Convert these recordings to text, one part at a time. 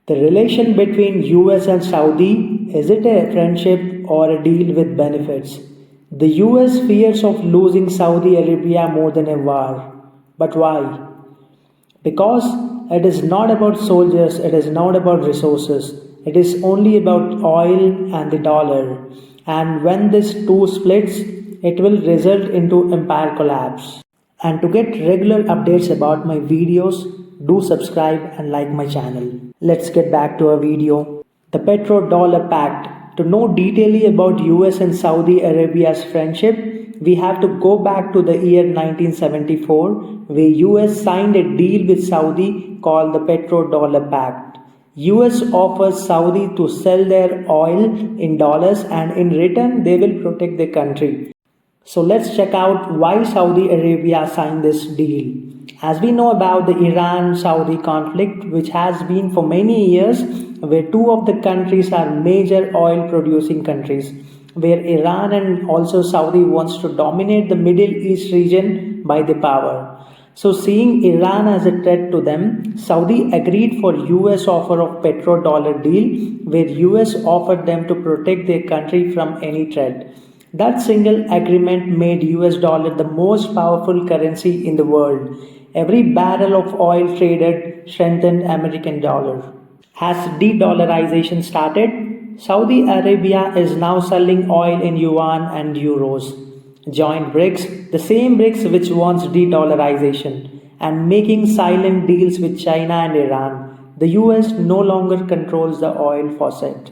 The relation between US and Saudi, is it a friendship or a deal with benefits? The US fears of losing Saudi Arabia more than a war. But why? Because it is not about soldiers, it is not about resources, it is only about oil and the dollar. And when this two splits, it will result into empire collapse. And to get regular updates about my videos, do subscribe and like my channel. Let's get back to our video. The Petrodollar Pact. To know detailedly about US and Saudi Arabia's friendship, we have to go back to the year 1974, where US signed a deal with Saudi called the Petrodollar Pact. US offers Saudi to sell their oil in dollars, and in return they will protect their country. So let's check out why Saudi Arabia signed this deal. As we know about the Iran-Saudi conflict, which has been for many years, where two of the countries are major oil producing countries, where Iran and also Saudi wants to dominate the Middle East region by the power. So seeing Iran as a threat to them, Saudi agreed for US offer of petrodollar deal, where US offered them to protect their country from any threat. That single agreement made US dollar the most powerful currency in the world. Every barrel of oil traded strengthened American dollar. Has de-dollarization started? Saudi Arabia is now selling oil in yuan and euros. Joined BRICS, the same BRICS which wants de-dollarization, and making silent deals with China and Iran. The US no longer controls the oil faucet.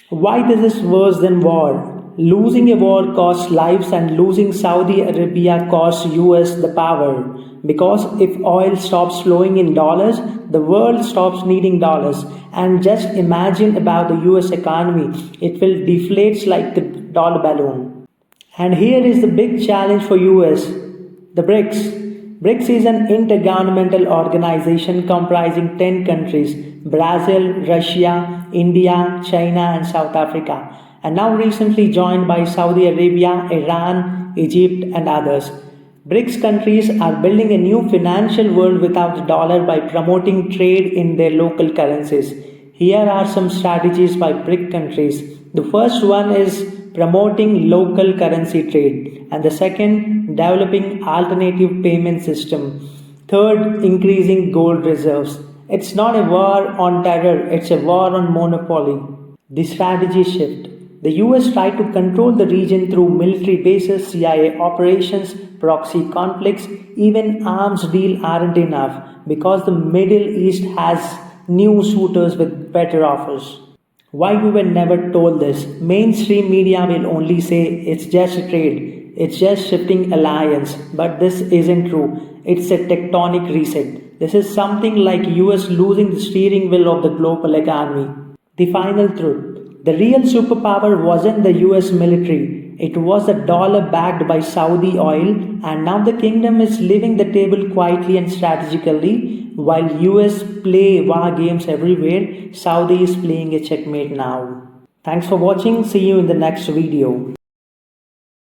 Why this is worse than war? Losing a war costs lives, and losing Saudi Arabia costs US the power. Because if oil stops flowing in dollars, the world stops needing dollars. And just imagine about the US economy, it will deflate like the dollar balloon. And here is the big challenge for US, the BRICS. BRICS is an intergovernmental organization comprising 10 countries: Brazil, Russia, India, China and South Africa, and now recently joined by Saudi Arabia, Iran, Egypt and others. BRICS countries are building a new financial world without the dollar by promoting trade in their local currencies. Here are some strategies by BRIC countries. The first one is promoting local currency trade, and the second, developing alternative payment system. Third, increasing gold reserves. It's not a war on terror, it's a war on monopoly. The strategy shift. The US tried to control the region through military bases, CIA operations, proxy conflicts. Even arms deal aren't enough because the Middle East has new suitors with better offers. Why we were never told this? Mainstream media will only say it's just a trade, it's just shifting alliance, but this isn't true. It's a tectonic reset. This is something like US losing the steering wheel of the global economy. The final truth. The real superpower wasn't the US military, it was the dollar backed by Saudi oil, and now the kingdom is leaving the table quietly and strategically. While US play war games everywhere, Saudi is playing a checkmate now. Thanks for watching, see you in the next video.